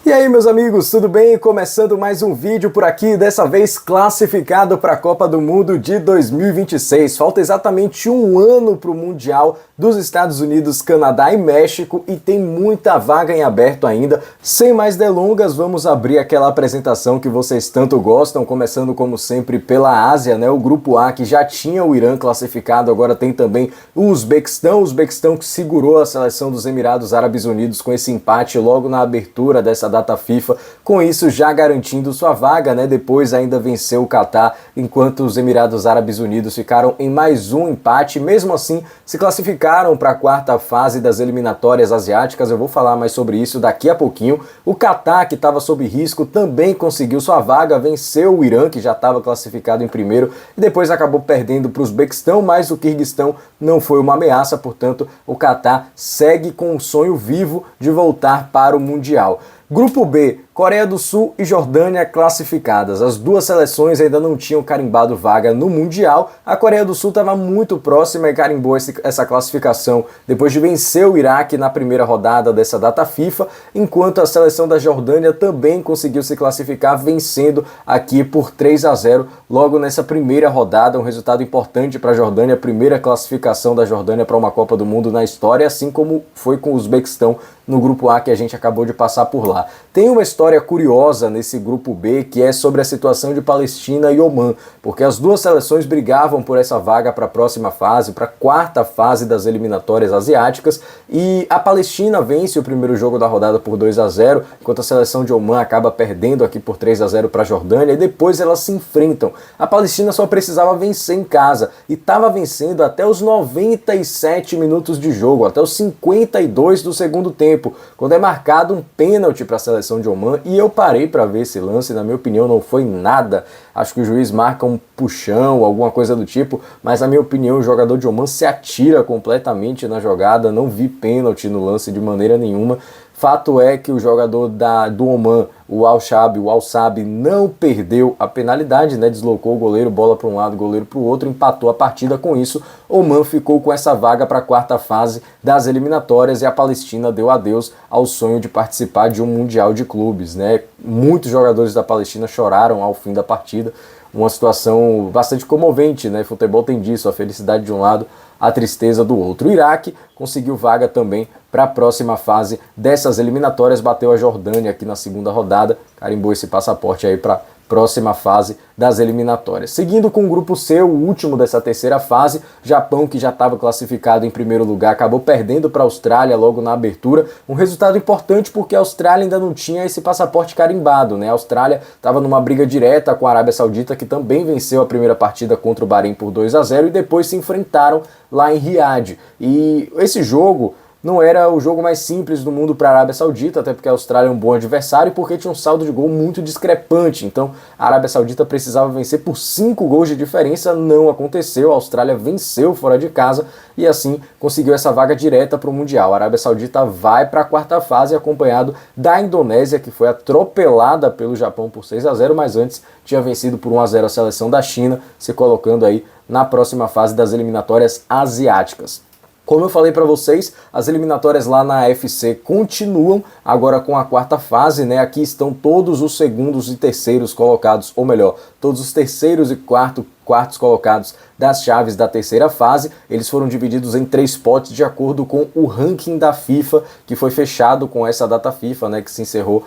E aí, meus amigos, tudo bem? Começando mais um vídeo por aqui, dessa vez classificado para a Copa do Mundo de 2026. Falta exatamente um ano para o Mundial dos Estados Unidos, Canadá e México e tem muita vaga em aberto ainda. Sem mais delongas, vamos abrir aquela apresentação que vocês tanto gostam, começando como sempre pela Ásia, né? O grupo A, que já tinha o Irã classificado, agora tem também o Uzbequistão que segurou a seleção dos Emirados Árabes Unidos com esse empate logo na abertura dessa data FIFA, com isso já garantindo sua vaga, né? Depois ainda venceu o Catar, enquanto os Emirados Árabes Unidos ficaram em mais um empate, mesmo assim se classificaram para a quarta fase das eliminatórias asiáticas. Eu vou falar mais sobre isso daqui a pouquinho. O Catar, que estava sob risco, também conseguiu sua vaga, venceu o Irã, que já estava classificado em primeiro, e depois acabou perdendo para o Uzbequistão, mas o Quirguistão não foi uma ameaça, portanto o Catar segue com o sonho vivo de voltar para o Mundial. Grupo B, Coreia do Sul e Jordânia classificadas. As duas seleções ainda não tinham carimbado vaga no Mundial. A Coreia do Sul estava muito próxima e carimbou essa classificação depois de vencer o Iraque na primeira rodada dessa data FIFA, enquanto a seleção da Jordânia também conseguiu se classificar vencendo aqui por 3-0 logo nessa primeira rodada, um resultado importante para a Jordânia, a primeira classificação da Jordânia para uma Copa do Mundo na história, assim como foi com o Uzbequistão no grupo A que a gente acabou de passar por lá. Tem uma história curiosa nesse grupo B, que é sobre a situação de Palestina e Omã, porque as duas seleções brigavam por essa vaga para a próxima fase, para a quarta fase das eliminatórias asiáticas, e a Palestina vence o primeiro jogo da rodada por 2-0, enquanto a seleção de Omã acaba perdendo aqui por 3-0 para a Jordânia, e depois elas se enfrentam. A Palestina só precisava vencer em casa, e estava vencendo até os 97 minutos de jogo, até os 52 do segundo tempo, quando é marcado um pênalti para a seleção de Omã, e eu parei para ver esse lance, na minha opinião não foi nada, acho que o juiz marca um puxão, alguma coisa do tipo, mas na minha opinião o jogador de Omã se atira completamente na jogada, não vi pênalti no lance de maneira nenhuma. Fato é que o jogador do Omã, o Al-Sabi, não perdeu a penalidade, né? Deslocou o goleiro, bola para um lado, goleiro para o outro, empatou a partida. Com isso, Omã ficou com essa vaga para a quarta fase das eliminatórias e a Palestina deu adeus ao sonho de participar de um Mundial de Clubes, né? Muitos jogadores da Palestina choraram ao fim da partida, uma situação bastante comovente, né? Futebol tem disso, a felicidade de um lado, a tristeza do outro. O Iraque conseguiu vaga também para a próxima fase dessas eliminatórias, bateu a Jordânia aqui na segunda rodada, carimbou esse passaporte aí para a próxima fase das eliminatórias. Seguindo com o grupo C, o último dessa terceira fase, Japão, que já estava classificado em primeiro lugar, acabou perdendo para a Austrália logo na abertura, um resultado importante porque a Austrália ainda não tinha esse passaporte carimbado, né? A Austrália estava numa briga direta com a Arábia Saudita, que também venceu a primeira partida contra o Bahrein por 2-0 e depois se enfrentaram lá em Riad. E esse jogo não era o jogo mais simples do mundo para a Arábia Saudita, até porque a Austrália é um bom adversário e porque tinha um saldo de gol muito discrepante. Então a Arábia Saudita precisava vencer por 5 gols de diferença, não aconteceu. A Austrália venceu fora de casa e assim conseguiu essa vaga direta para o Mundial. A Arábia Saudita vai para a quarta fase, acompanhado da Indonésia, que foi atropelada pelo Japão por 6-0, mas antes tinha vencido por 1-0 a seleção da China, se colocando aí na próxima fase das eliminatórias asiáticas. Como eu falei para vocês, as eliminatórias lá na AFC continuam agora com a quarta fase, né? Aqui estão todos os segundos e terceiros colocados, ou melhor, todos os terceiros e quartos colocados das chaves da terceira fase. Eles foram divididos em 3 potes de acordo com o ranking da FIFA, que foi fechado com essa data FIFA, né, que se encerrou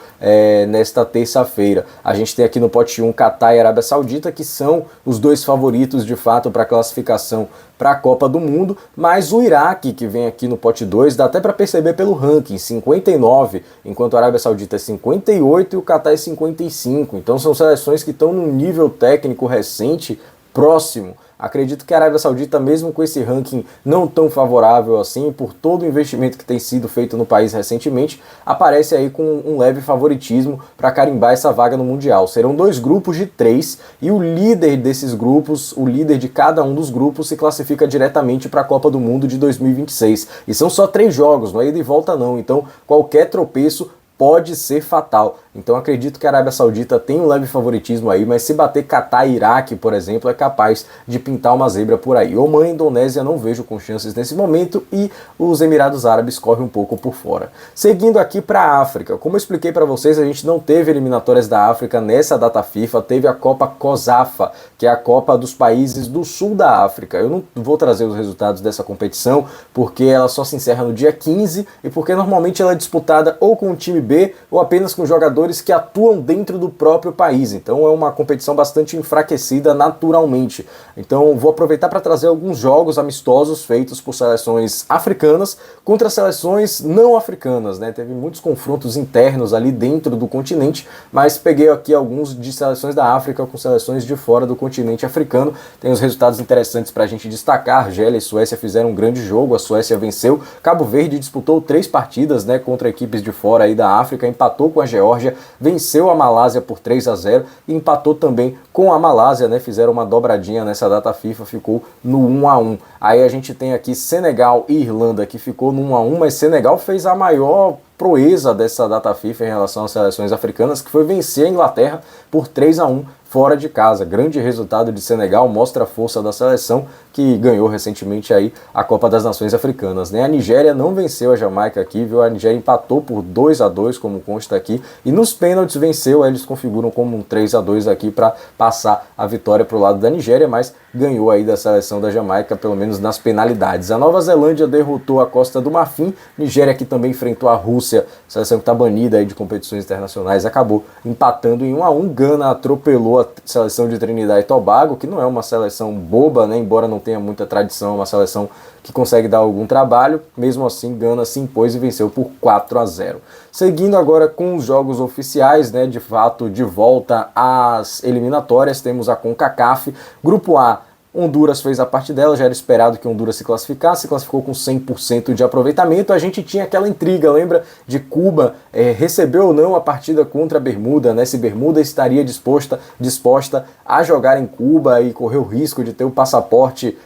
nesta terça-feira. A gente tem aqui no pote 1 Catar e Arábia Saudita, que são os dois favoritos de fato para a classificação para a Copa do Mundo, mas o Iraque, que vem aqui no pote 2, dá até para perceber pelo ranking, 59, enquanto a Arábia Saudita é 58 e o Catar é 55. Então são seleções que estão num nível técnico recente próximo. Acredito que a Arábia Saudita, mesmo com esse ranking não tão favorável assim, por todo o investimento que tem sido feito no país recentemente, aparece aí com um leve favoritismo para carimbar essa vaga no Mundial. Serão 2 grupos de 3 e o líder desses grupos, o líder de cada um dos grupos, se classifica diretamente para a Copa do Mundo de 2026. E são só 3 jogos, não é ida e volta não, então qualquer tropeço pode ser fatal. Então acredito que a Arábia Saudita tem um leve favoritismo aí, mas se bater Catar e Iraque, por exemplo, é capaz de pintar uma zebra por aí. Omã e Indonésia não vejo com chances nesse momento e os Emirados Árabes correm um pouco por fora. Seguindo aqui para a África, como eu expliquei para vocês, a gente não teve eliminatórias da África nessa data FIFA, teve a Copa COSAFA, que é a Copa dos países do sul da África. Eu não vou trazer os resultados dessa competição, porque ela só se encerra no dia 15 e porque normalmente ela é disputada ou com o time B ou apenas com jogadores que atuam dentro do próprio país. Então é uma competição bastante enfraquecida naturalmente. Então vou aproveitar para trazer alguns jogos amistosos feitos por seleções africanas contra seleções não africanas, né? Teve muitos confrontos internos ali dentro do continente, mas peguei aqui alguns de seleções da África com seleções de fora do continente africano. Tem os resultados interessantes para a gente destacar. Argélia e Suécia fizeram um grande jogo, a Suécia venceu. Cabo Verde disputou 3 partidas, né, contra equipes de fora aí da África, empatou com a Geórgia, venceu a Malásia por 3-0 e empatou também com a Malásia, né? Fizeram uma dobradinha nessa data FIFA, ficou no 1-1. Aí a gente tem aqui Senegal e Irlanda, que ficou no 1-1, mas Senegal fez a maior proeza dessa data FIFA em relação às seleções africanas, que foi vencer a Inglaterra por 3-1 fora de casa. Grande resultado de Senegal, mostra a força da seleção que ganhou recentemente aí a Copa das Nações Africanas, né? A Nigéria não venceu a Jamaica aqui, viu? A Nigéria empatou por 2-2, como consta aqui, e nos pênaltis venceu, eles configuram como um 3-2 aqui para passar a vitória para o lado da Nigéria, mas ganhou aí da seleção da Jamaica, pelo menos nas penalidades. A Nova Zelândia derrotou a Costa do Marfim, Nigéria que também enfrentou a Rússia, seleção que está banida aí de competições internacionais, acabou empatando em 1-1. Gana atropelou a seleção de Trinidad e Tobago, que não é uma seleção boba, né? Embora não tenha muita tradição, é uma seleção que consegue dar algum trabalho. Mesmo assim, Gana se impôs e venceu por 4-0. Seguindo agora com os jogos oficiais, né? De fato, de volta às eliminatórias, temos a CONCACAF, Grupo A. Honduras fez a parte dela, já era esperado que Honduras se classificasse, se classificou com 100% de aproveitamento. A gente tinha aquela intriga, lembra, de Cuba receber ou não a partida contra a Bermuda, né? Se Bermuda estaria disposta a jogar em Cuba e correr o risco de ter o passaporte,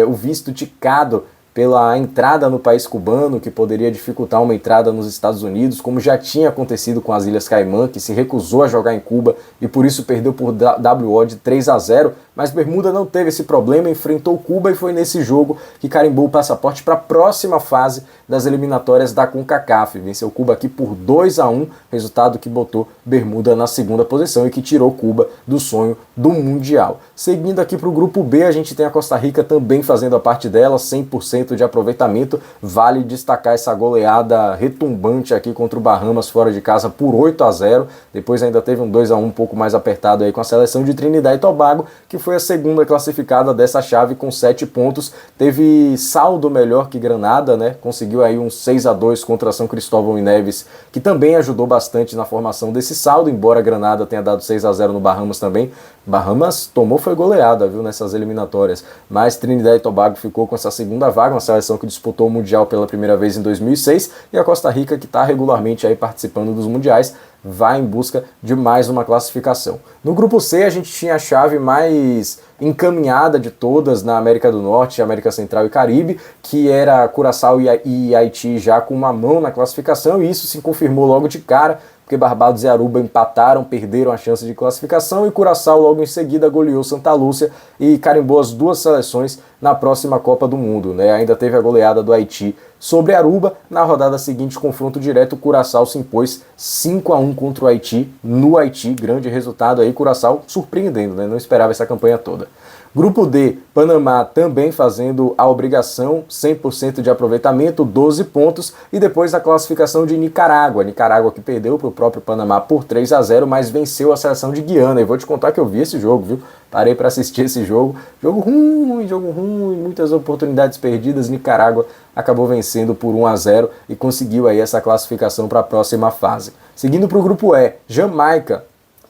o visto ticado pela entrada no país cubano, que poderia dificultar uma entrada nos Estados Unidos, como já tinha acontecido com as Ilhas Caimã, que se recusou a jogar em Cuba e por isso perdeu por WO de 3-0, mas Bermuda não teve esse problema, enfrentou Cuba e foi nesse jogo que carimbou o passaporte para a próxima fase das eliminatórias da CONCACAF. Venceu Cuba aqui por 2-1, resultado que botou Bermuda na segunda posição e que tirou Cuba do sonho do Mundial. Seguindo aqui para o grupo B, a gente tem a Costa Rica também fazendo a parte dela, 100% de aproveitamento. Vale destacar essa goleada retumbante aqui contra o Bahamas fora de casa por 8-0. Depois ainda teve um 2-1 um pouco mais apertado aí com a seleção de Trinidad e Tobago, que foi a segunda classificada dessa chave com 7 pontos. Teve saldo melhor que Granada, né? Conseguiu aí um 6-2 contra São Cristóvão e Neves, que também ajudou bastante na formação desse saldo, embora Granada tenha dado 6-0 no Bahamas também. Bahamas foi goleada, viu, nessas eliminatórias, mas Trinidad e Tobago ficou com essa segunda vaga, uma seleção que disputou o Mundial pela primeira vez em 2006, e a Costa Rica, que está regularmente aí participando dos Mundiais, vai em busca de mais uma classificação. No grupo C a gente tinha a chave mais encaminhada de todas na América do Norte, América Central e Caribe, que era Curaçao e Haiti já com uma mão na classificação, e isso se confirmou logo de cara, porque Barbados e Aruba empataram, perderam a chance de classificação, e Curaçao logo em seguida goleou Santa Lúcia e carimbou as duas seleções na próxima Copa do Mundo, né? Ainda teve a goleada do Haiti sobre Aruba. Na rodada seguinte, confronto direto, Curaçao se impôs 5-1 contra o Haiti, no Haiti. Grande resultado aí, Curaçao surpreendendo, né? Não esperava essa campanha toda. Grupo D, Panamá também fazendo a obrigação, 100% de aproveitamento, 12 pontos, e depois a classificação de Nicarágua. Nicarágua que perdeu para o próprio Panamá por 3-0, mas venceu a seleção de Guiana. E vou te contar que eu vi esse jogo, viu? Parei para assistir esse jogo. Jogo ruim, muitas oportunidades perdidas. Nicarágua acabou vencendo por 1-0 e conseguiu aí essa classificação para a próxima fase. Seguindo para o grupo E, Jamaica.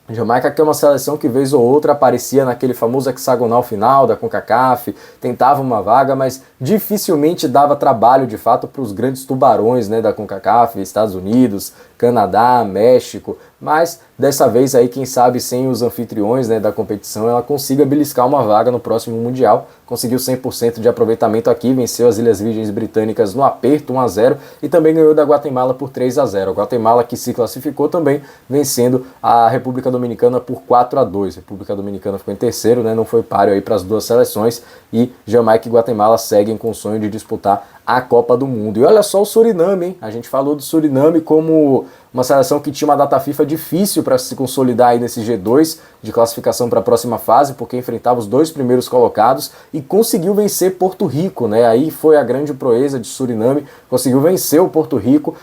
Jamaica, que é uma seleção que vez ou outra aparecia naquele famoso hexagonal final da CONCACAF, tentava uma vaga, mas dificilmente dava trabalho de fato para os grandes tubarões, né, da CONCACAF, Estados Unidos, Canadá, México, mas dessa vez aí, quem sabe, sem os anfitriões, né, da competição, ela consiga beliscar uma vaga no próximo Mundial. Conseguiu 100% de aproveitamento aqui, venceu as Ilhas Virgens Britânicas no aperto 1-0 e também ganhou da Guatemala por 3-0. A Guatemala que se classificou também vencendo a República Dominicana por 4-2. A República Dominicana ficou em terceiro, né, não foi páreo aí para as duas seleções, e Jamaica e Guatemala seguem com o sonho de disputar a Copa do Mundo. E olha só o Suriname, hein? A gente falou do Suriname como uma seleção que tinha uma data FIFA difícil para se consolidar aí nesse G2 de classificação para a próxima fase, porque enfrentava os 2 primeiros colocados e conseguiu vencer Porto Rico, né? Aí foi a grande proeza de Suriname, conseguiu vencer o Porto Rico,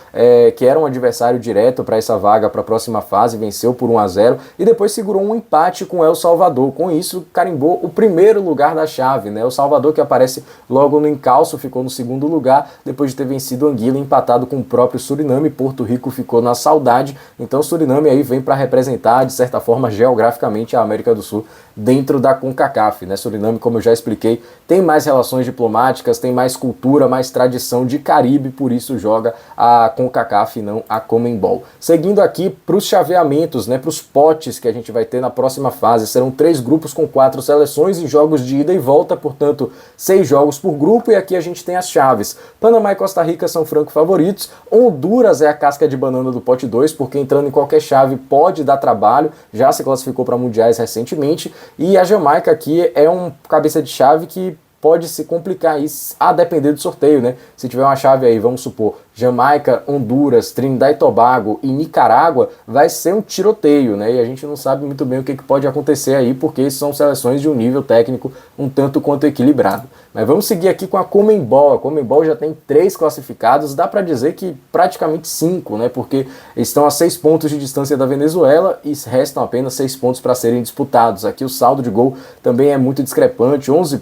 que era um adversário direto para essa vaga para a próxima fase, venceu por 1-0 e depois segurou um empate com El Salvador. Com isso, carimbou o primeiro lugar da chave, né? El Salvador, que aparece logo no encalço, ficou no segundo lugar, depois de ter vencido Anguila, empatado com o próprio Suriname. Porto Rico ficou na saudade, então Suriname aí vem para representar, de certa forma, geograficamente a América do Sul dentro da CONCACAF, né? Suriname, como eu já expliquei, tem mais relações diplomáticas, tem mais cultura, mais tradição de Caribe, por isso joga a CONCACAF e não a CONMEBOL. Seguindo aqui para os chaveamentos, né, para os potes que a gente vai ter na próxima fase, serão 3 grupos com 4 seleções em jogos de ida e volta, portanto 6 jogos por grupo, e aqui a gente tem as chaves. Panamá e Costa Rica são franco favoritos, Honduras é a casca de banana do pote 2, porque entrando em qualquer chave pode dar trabalho, já se classificou para mundiais recentemente, e a Jamaica aqui é um cabeça de chave que pode se complicar isso a depender do sorteio, né? Se tiver uma chave aí, vamos supor, Jamaica, Honduras, Trinidad e Tobago e Nicarágua, vai ser um tiroteio, né? E a gente não sabe muito bem o que pode acontecer aí, porque são seleções de um nível técnico um tanto quanto equilibrado. Mas vamos seguir aqui com a CONMEBOL. A CONMEBOL já tem 3 classificados, dá para dizer que praticamente 5, né? Porque estão a 6 pontos de distância da Venezuela e restam apenas 6 pontos para serem disputados. Aqui o saldo de gol também é muito discrepante, 11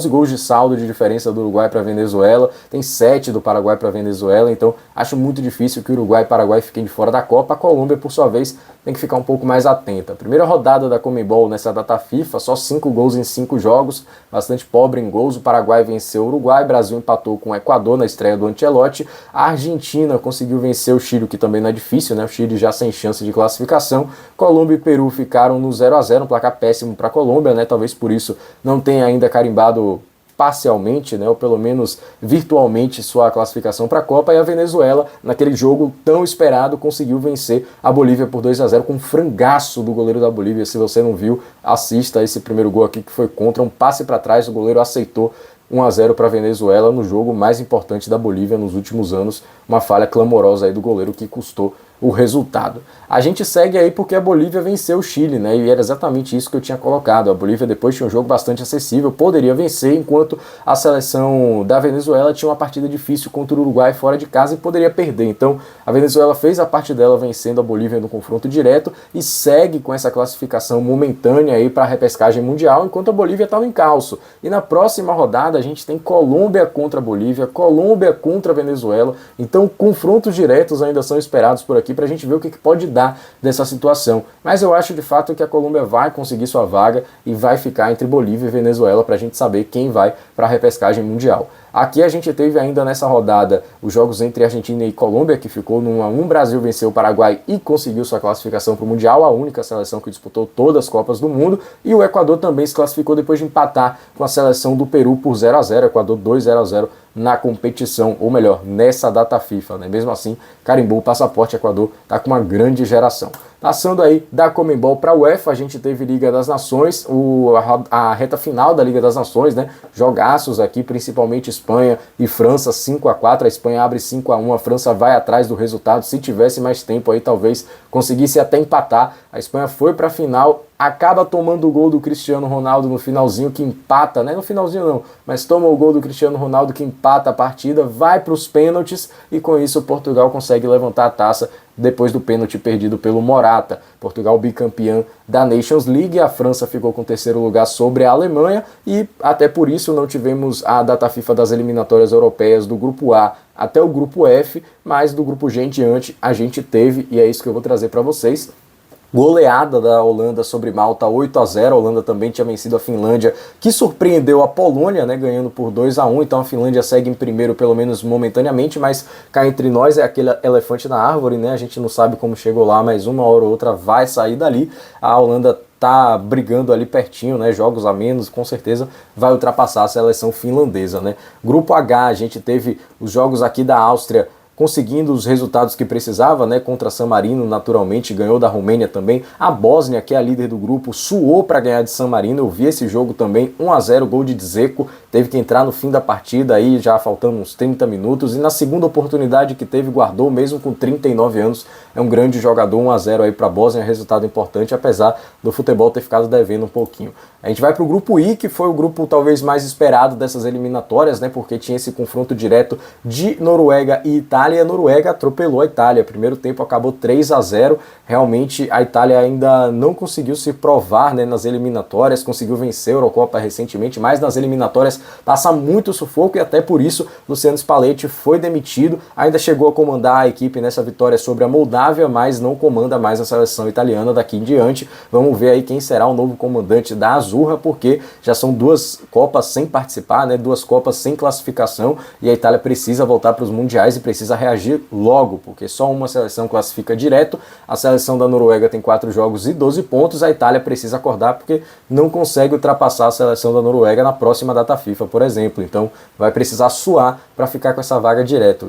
gols de saldo de diferença do Uruguai para a Venezuela, tem 7 do Paraguai para a Venezuela, então acho muito difícil que o Uruguai e Paraguai fiquem de fora da Copa. A Colômbia, por sua vez, tem que ficar um pouco mais atenta. Primeira rodada da CONMEBOL nessa data FIFA, só 5 gols em 5 jogos, bastante pobre em gols. O Paraguai venceu o Uruguai, o Brasil empatou com o Equador na estreia do Ancelotti, a Argentina conseguiu vencer o Chile, que também não é difícil, né? O Chile já sem chance de classificação. Colômbia e Peru ficaram no 0-0, um placar péssimo para a Colômbia, né? Talvez por isso não tenha ainda carimbado parcialmente, né, ou pelo menos virtualmente, sua classificação para a Copa. E a Venezuela, naquele jogo tão esperado, conseguiu vencer a Bolívia por 2-0 com um frangaço do goleiro da Bolívia. Se você não viu, assista esse primeiro gol aqui, que foi contra um passe para trás, o goleiro aceitou. 1-0 para a Venezuela no jogo mais importante da Bolívia nos últimos anos, uma falha clamorosa aí do goleiro que custou o resultado. A gente segue aí porque a Bolívia venceu o Chile, né? E era exatamente isso que eu tinha colocado. A Bolívia depois tinha um jogo bastante acessível, poderia vencer, enquanto a seleção da Venezuela tinha uma partida difícil contra o Uruguai fora de casa e poderia perder. Então a Venezuela fez a parte dela vencendo a Bolívia no confronto direto e segue com essa classificação momentânea aí para a repescagem mundial, enquanto a Bolívia está no encalço. E na próxima rodada a gente tem Colômbia contra a Bolívia, Colômbia contra a Venezuela. Então confrontos diretos ainda são esperados por aqui para a gente ver o que pode dar dessa situação. Mas eu acho de fato que a Colômbia vai conseguir sua vaga e vai ficar entre Bolívia e Venezuela para a gente saber quem vai para a repescagem mundial. Aqui a gente teve ainda nessa rodada os jogos entre Argentina e Colômbia, que ficou no 1-1. Brasil venceu o Paraguai e conseguiu sua classificação para o Mundial, a única seleção que disputou todas as Copas do Mundo. E o Equador também se classificou depois de empatar com a seleção do Peru por 0-0. Equador 2-0 na competição, ou melhor, nessa data FIFA, né? Mesmo assim, carimbou o passaporte. Equador está com uma grande geração. Passando aí da CONMEBOL para a UEFA, a gente teve Liga das Nações, a reta final da Liga das Nações, né? Jogaços aqui, principalmente Espanha e França, 5-4, a Espanha abre 5-1, a França vai atrás do resultado. Se tivesse mais tempo aí, talvez conseguisse até empatar. A Espanha foi para a final, acaba tomando o gol do Cristiano Ronaldo no finalzinho, que empata, né? No finalzinho não, mas toma o gol do Cristiano Ronaldo que empata a partida, vai para os pênaltis e com isso Portugal consegue levantar a taça depois do pênalti perdido pelo Morata. Portugal bicampeão da Nations League, a França ficou com o 3º lugar sobre a Alemanha e até por isso não tivemos a data FIFA das eliminatórias europeias do grupo A até o grupo F, mas do grupo G em diante a gente teve, e é isso que eu vou trazer para vocês. Goleada da Holanda sobre Malta, 8-0. A Holanda também tinha vencido a Finlândia, que surpreendeu a Polônia, né, ganhando por 2-1. Então a Finlândia segue em primeiro, pelo menos momentaneamente, mas cá entre nós é aquele elefante na árvore, né? A gente não sabe como chegou lá, mas uma hora ou outra vai sair dali. A Holanda tá brigando ali pertinho, né? Jogos a menos, com certeza vai ultrapassar a seleção finlandesa, né? Grupo H, a gente teve os jogos aqui da Áustria conseguindo os resultados que precisava, né, contra San Marino, naturalmente, ganhou da Romênia também. A Bósnia, que é a líder do grupo, suou para ganhar de San Marino. Eu vi esse jogo também, 1-0, gol de Dzeko, teve que entrar no fim da partida aí, já faltando uns 30 minutos, e na segunda oportunidade que teve, guardou, mesmo com 39 anos, é um grande jogador. 1-0 aí para a Bósnia, resultado importante, apesar do futebol ter ficado devendo um pouquinho. A gente vai para o grupo I, que foi o grupo talvez mais esperado dessas eliminatórias, né, porque tinha esse confronto direto de Noruega e Itália, e a Noruega atropelou a Itália. Primeiro tempo acabou 3-0. Realmente a Itália ainda não conseguiu se provar, né, nas eliminatórias, conseguiu vencer a Eurocopa recentemente, mas nas eliminatórias passa muito sufoco, e até por isso Luciano Spalletti foi demitido. Ainda chegou a comandar a equipe nessa vitória sobre a Moldávia, mas não comanda mais a seleção italiana daqui em diante. Vamos ver aí quem será o novo comandante da Azzurra, porque já são 2 Copas sem participar, né, 2 Copas sem classificação, e a Itália precisa voltar para os mundiais e precisa reagir logo, porque só uma seleção classifica direto. A seleção da Noruega tem 4 jogos e 12 pontos, a Itália precisa acordar porque não consegue ultrapassar a seleção da Noruega na próxima data FIFA, por exemplo. Então vai precisar suar para ficar com essa vaga direto.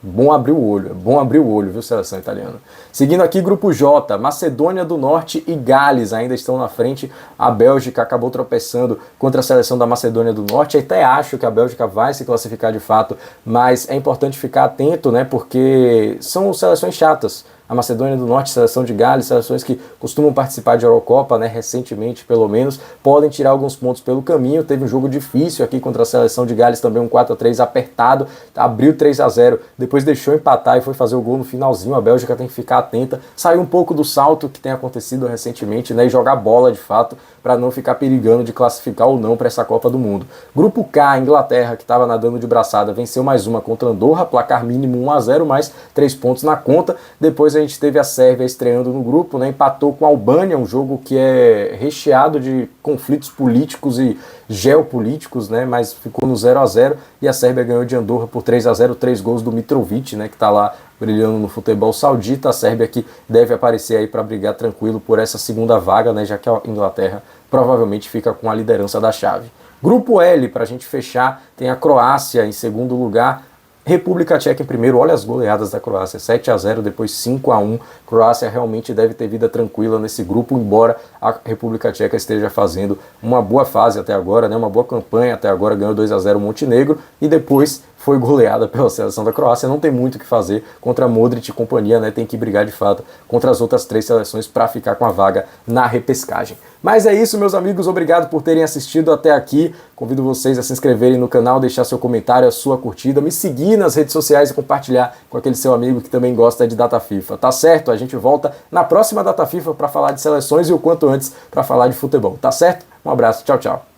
Bom abrir o olho, viu, seleção italiana. Seguindo aqui, grupo J, Macedônia do Norte e Gales ainda estão na frente. A Bélgica acabou tropeçando contra a seleção da Macedônia do Norte. Até acho que a Bélgica vai se classificar de fato, mas é importante ficar atento, né, porque são seleções chatas. A Macedônia do Norte, seleção de Gales, seleções que costumam participar de Eurocopa, né, recentemente pelo menos, podem tirar alguns pontos pelo caminho. Teve um jogo difícil aqui contra a seleção de Gales, também um 4-3 apertado, abriu 3-0, depois deixou empatar e foi fazer o gol no finalzinho. A Bélgica tem que ficar atenta, sair um pouco do salto que tem acontecido recentemente, né, e jogar bola de fato, para não ficar perigando de classificar ou não para essa Copa do Mundo. Grupo K, a Inglaterra, que estava nadando de braçada, venceu mais uma contra Andorra, placar mínimo 1-0, mais 3 pontos na conta. Depois a gente teve a Sérvia estreando no grupo, né, empatou com a Albânia, um jogo que é recheado de conflitos políticos e geopolíticos, né, mas ficou no 0-0, e a Sérvia ganhou de Andorra por 3-0, 3 gols do Mitrovic, né, que está lá brilhando no futebol saudita. A Sérvia que deve aparecer aí para brigar tranquilo por essa segunda vaga, né, já que a Inglaterra provavelmente fica com a liderança da chave. Grupo L, para a gente fechar, tem a Croácia em segundo lugar, República Tcheca em primeiro. Olha as goleadas da Croácia, 7-0, depois 5-1. Croácia realmente deve ter vida tranquila nesse grupo, embora a República Tcheca esteja fazendo uma boa fase até agora, né, uma boa campanha até agora, ganhou 2-0 o Montenegro e depois foi goleada pela seleção da Croácia. Não tem muito o que fazer contra Modric e companhia, né? Tem que brigar de fato contra as outras 3 seleções para ficar com a vaga na repescagem. Mas é isso, meus amigos, obrigado por terem assistido até aqui. Convido vocês a se inscreverem no canal, deixar seu comentário, a sua curtida, me seguir nas redes sociais e compartilhar com aquele seu amigo que também gosta de data FIFA. Tá certo? A gente volta na próxima data FIFA para falar de seleções e o quanto antes para falar de futebol. Tá certo? Um abraço, tchau, tchau.